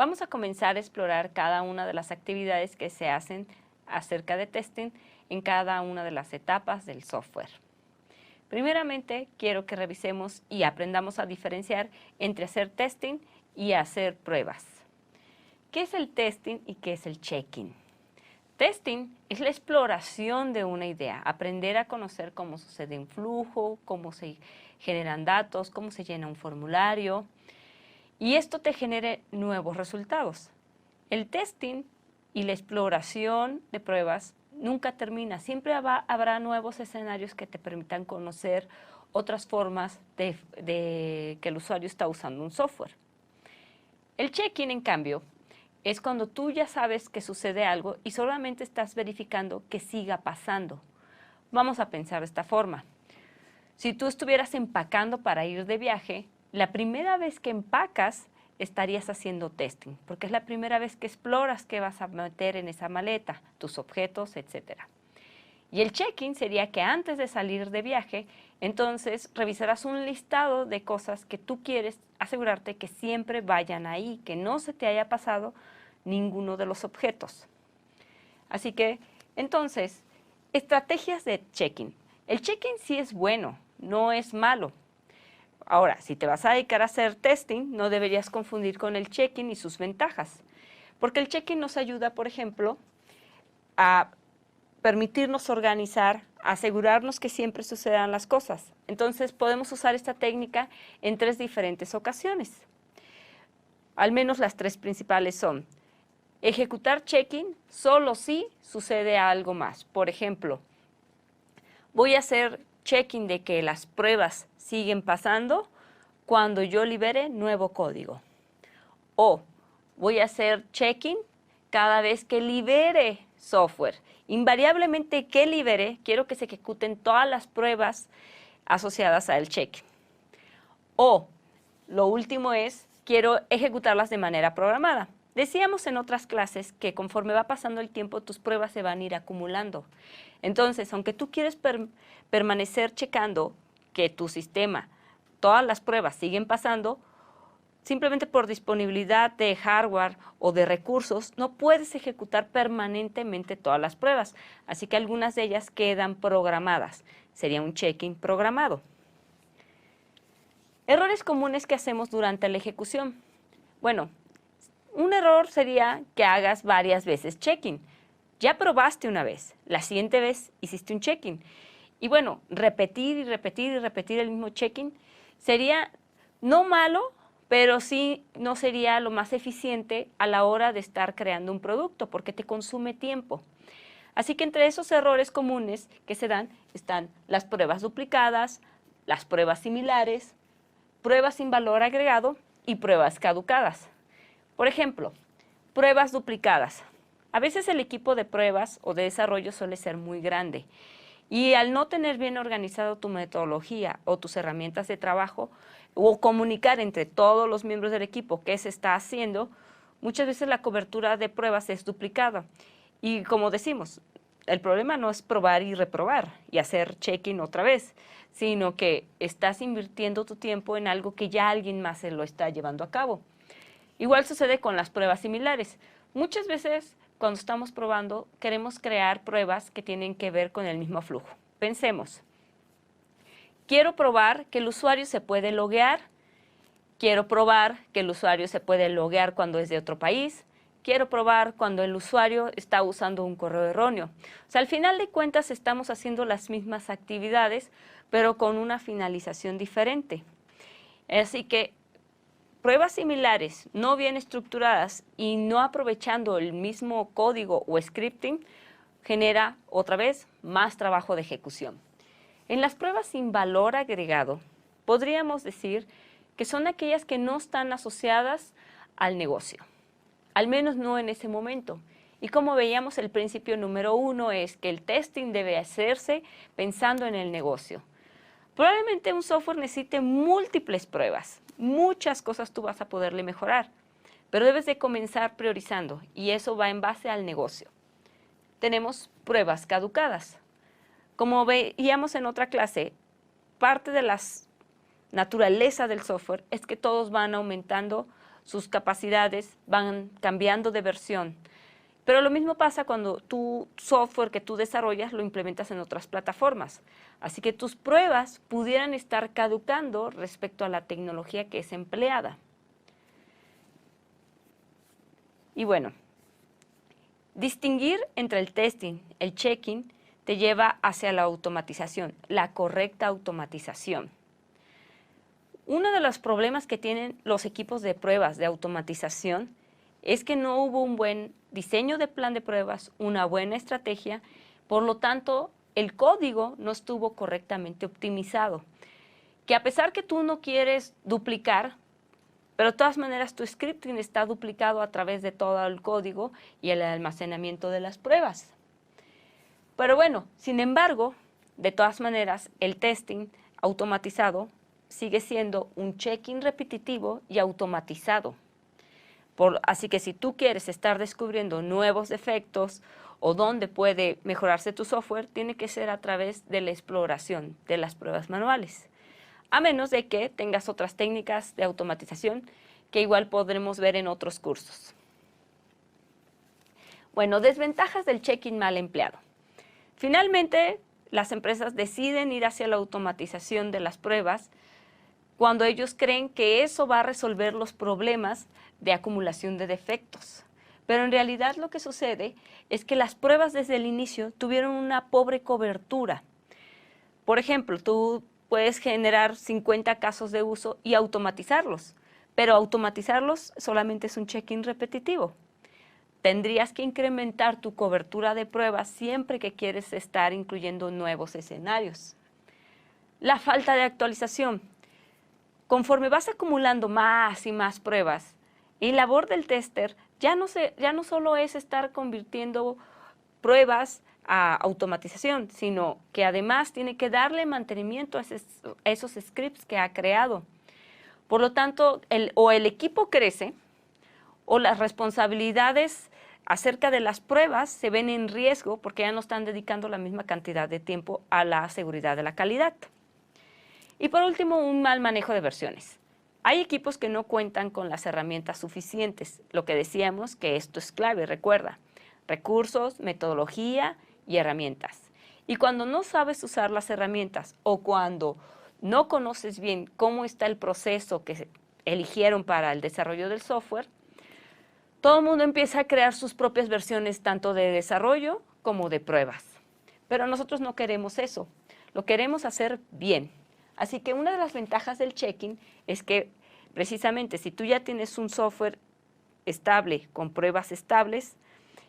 Vamos a comenzar a explorar cada una de las actividades que se hacen acerca de testing en cada una de las etapas del software. Primeramente, quiero que revisemos y aprendamos a diferenciar entre hacer testing y hacer pruebas. ¿Qué es el testing y qué es el checking? Testing es la exploración de una idea, aprender a conocer cómo sucede un flujo, cómo se generan datos, cómo se llena un formulario, y esto te genere nuevos resultados. El testing y la exploración de pruebas nunca termina, siempre habrá nuevos escenarios que te permitan conocer otras formas de que el usuario está usando un software. El check-in, en cambio, es cuando tú ya sabes que sucede algo y solamente estás verificando que siga pasando. Vamos a pensar de esta forma. Si tú estuvieras empacando para ir de viaje, la primera vez que empacas estarías haciendo testing, porque es la primera vez que exploras qué vas a meter en esa maleta, tus objetos, etc. Y el check-in sería que antes de salir de viaje, entonces revisarás un listado de cosas que tú quieres asegurarte que siempre vayan ahí, que no se te haya pasado ninguno de los objetos. Así que, entonces, estrategias de check-in. El check-in sí es bueno, no es malo. Ahora, si te vas a dedicar a hacer testing, no deberías confundir con el check-in y sus ventajas. Porque el check-in nos ayuda, por ejemplo, a permitirnos organizar, asegurarnos que siempre sucedan las cosas. Entonces, podemos usar esta técnica en 3 diferentes ocasiones. Al menos las 3 principales son: ejecutar check-in solo si sucede algo más. Por ejemplo, voy a hacer check-in de que las pruebas siguen pasando cuando yo libere nuevo código. O voy a hacer check-in cada vez que libere software. Invariablemente que libere, quiero que se ejecuten todas las pruebas asociadas al check-in. O lo último es, quiero ejecutarlas de manera programada. Decíamos en otras clases que conforme va pasando el tiempo, tus pruebas se van a ir acumulando. Entonces, aunque tú quieres permanecer checando que tu sistema, todas las pruebas siguen pasando, simplemente por disponibilidad de hardware o de recursos, no puedes ejecutar permanentemente todas las pruebas. Así que algunas de ellas quedan programadas. Sería un check-in programado. Errores comunes que hacemos durante la ejecución. Bueno, un error sería que hagas varias veces check-in. Ya probaste una vez, la siguiente vez hiciste un check-in. Y bueno, repetir y repetir y repetir el mismo check-in sería no malo, pero sí no sería lo más eficiente a la hora de estar creando un producto, porque te consume tiempo. Así que entre esos errores comunes que se dan están las pruebas duplicadas, las pruebas similares, pruebas sin valor agregado y pruebas caducadas. Por ejemplo, pruebas duplicadas. A veces el equipo de pruebas o de desarrollo suele ser muy grande y al no tener bien organizado tu metodología o tus herramientas de trabajo o comunicar entre todos los miembros del equipo qué se está haciendo, muchas veces la cobertura de pruebas es duplicada. Y como decimos, el problema no es probar y reprobar y hacer check-in otra vez, sino que estás invirtiendo tu tiempo en algo que ya alguien más se lo está llevando a cabo. Igual sucede con las pruebas similares. Muchas veces cuando estamos probando queremos crear pruebas que tienen que ver con el mismo flujo. Pensemos, quiero probar que el usuario se puede loguear, quiero probar que el usuario se puede loguear cuando es de otro país, quiero probar cuando el usuario está usando un correo erróneo. O sea, al final de cuentas estamos haciendo las mismas actividades, pero con una finalización diferente. Así que pruebas similares, no bien estructuradas y no aprovechando el mismo código o scripting, genera otra vez más trabajo de ejecución. En las pruebas sin valor agregado, podríamos decir que son aquellas que no están asociadas al negocio, al menos no en ese momento. Y como veíamos, el principio número 1 es que el testing debe hacerse pensando en el negocio. Probablemente un software necesite múltiples pruebas, muchas cosas tú vas a poderle mejorar, pero debes de comenzar priorizando y eso va en base al negocio. Tenemos pruebas caducadas. Como veíamos en otra clase, parte de la naturaleza del software es que todos van aumentando sus capacidades van cambiando de versión. Pero lo mismo pasa cuando tu software que tú desarrollas lo implementas en otras plataformas. Así que tus pruebas pudieran estar caducando respecto a la tecnología que es empleada. Y bueno, distinguir entre el testing, el checking, te lleva hacia la automatización, la correcta automatización. Uno de los problemas que tienen los equipos de pruebas de automatización es que no hubo un buen diseño de plan de pruebas, una buena estrategia, por lo tanto, el código no estuvo correctamente optimizado. Que a pesar que tú no quieres duplicar, pero de todas maneras tu scripting está duplicado a través de todo el código y el almacenamiento de las pruebas. Pero bueno, sin embargo, de todas maneras, el testing automatizado sigue siendo un checking repetitivo y automatizado. Así que si tú quieres estar descubriendo nuevos defectos o dónde puede mejorarse tu software, tiene que ser a través de la exploración de las pruebas manuales. A menos de que tengas otras técnicas de automatización que igual podremos ver en otros cursos. Bueno, desventajas del checking mal empleado. Finalmente, las empresas deciden ir hacia la automatización de las pruebas cuando ellos creen que eso va a resolver los problemas de acumulación de defectos. Pero en realidad lo que sucede es que las pruebas desde el inicio tuvieron una pobre cobertura. Por ejemplo, tú puedes generar 50 casos de uso y automatizarlos, pero automatizarlos solamente es un check-in repetitivo. Tendrías que incrementar tu cobertura de pruebas siempre que quieres estar incluyendo nuevos escenarios. La falta de actualización. Conforme vas acumulando más y más pruebas, el labor del tester ya no solo es estar convirtiendo pruebas a automatización, sino que además tiene que darle mantenimiento a esos scripts que ha creado. Por lo tanto, el equipo crece o las responsabilidades acerca de las pruebas se ven en riesgo porque ya no están dedicando la misma cantidad de tiempo a la seguridad de la calidad. Y por último, un mal manejo de versiones. Hay equipos que no cuentan con las herramientas suficientes. Lo que decíamos que esto es clave, recuerda. Recursos, metodología y herramientas. Y cuando no sabes usar las herramientas o cuando no conoces bien cómo está el proceso que eligieron para el desarrollo del software, todo el mundo empieza a crear sus propias versiones tanto de desarrollo como de pruebas. Pero nosotros no queremos eso. Lo queremos hacer bien. Así que una de las ventajas del checking es que precisamente si tú ya tienes un software estable, con pruebas estables,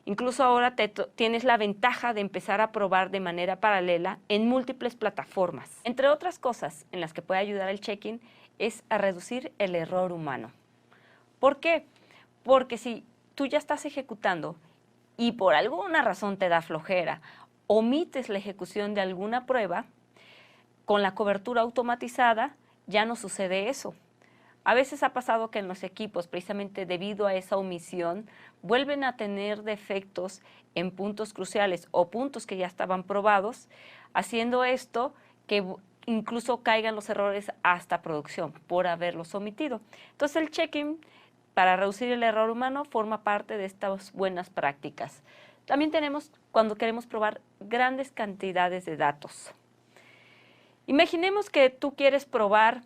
incluso ahora tienes la ventaja de empezar a probar de manera paralela en múltiples plataformas. Entre otras cosas en las que puede ayudar el checking es a reducir el error humano. ¿Por qué? Porque si tú ya estás ejecutando y por alguna razón te da flojera, omites la ejecución de alguna prueba, con la cobertura automatizada ya no sucede eso. A veces ha pasado que en los equipos, precisamente debido a esa omisión, vuelven a tener defectos en puntos cruciales o puntos que ya estaban probados, haciendo esto que incluso caigan los errores hasta producción por haberlos omitido. Entonces el checking para reducir el error humano forma parte de estas buenas prácticas. También tenemos cuando queremos probar grandes cantidades de datos. Imaginemos que tú quieres probar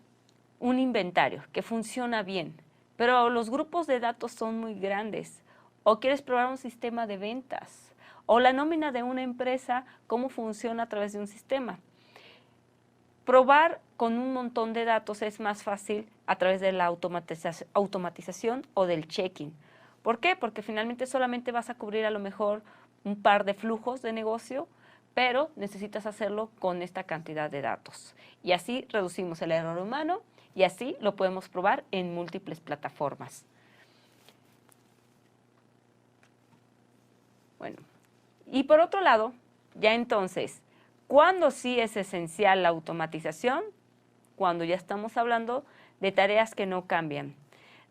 un inventario que funciona bien, pero los grupos de datos son muy grandes, o quieres probar un sistema de ventas, o la nómina de una empresa, cómo funciona a través de un sistema. Probar con un montón de datos es más fácil a través de la automatización o del checking. ¿Por qué? Porque finalmente solamente vas a cubrir a lo mejor un par de flujos de negocio, pero necesitas hacerlo con esta cantidad de datos. Y así reducimos el error humano y así lo podemos probar en múltiples plataformas. Bueno, y por otro lado, ya entonces, ¿cuándo sí es esencial la automatización? Cuando ya estamos hablando de tareas que no cambian,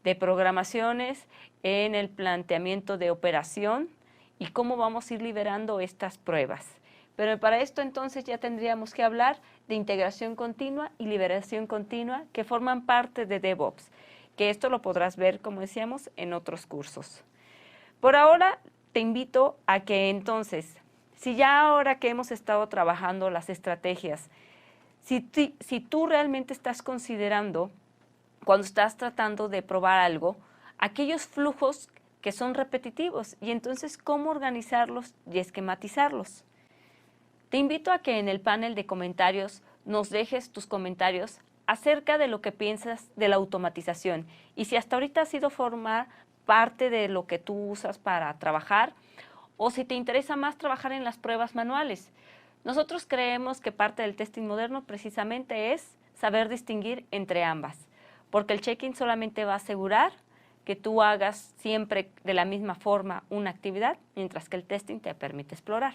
de programaciones en el planteamiento de operación y cómo vamos a ir liberando estas pruebas. Pero para esto entonces ya tendríamos que hablar de integración continua y liberación continua que forman parte de DevOps. que esto lo podrás ver, como decíamos, en otros cursos. Por ahora, te invito a que entonces, si ya ahora que hemos estado trabajando las estrategias, si tú realmente estás considerando, cuando estás tratando de probar algo, aquellos flujos que son repetitivos y entonces cómo organizarlos y esquematizarlos. Te invito a que en el panel de comentarios nos dejes tus comentarios acerca de lo que piensas de la automatización y si hasta ahorita ha sido formar parte de lo que tú usas para trabajar o si te interesa más trabajar en las pruebas manuales. Nosotros creemos que parte del testing moderno precisamente es saber distinguir entre ambas, porque el check-in solamente va a asegurar que tú hagas siempre de la misma forma una actividad, mientras que el testing te permite explorar.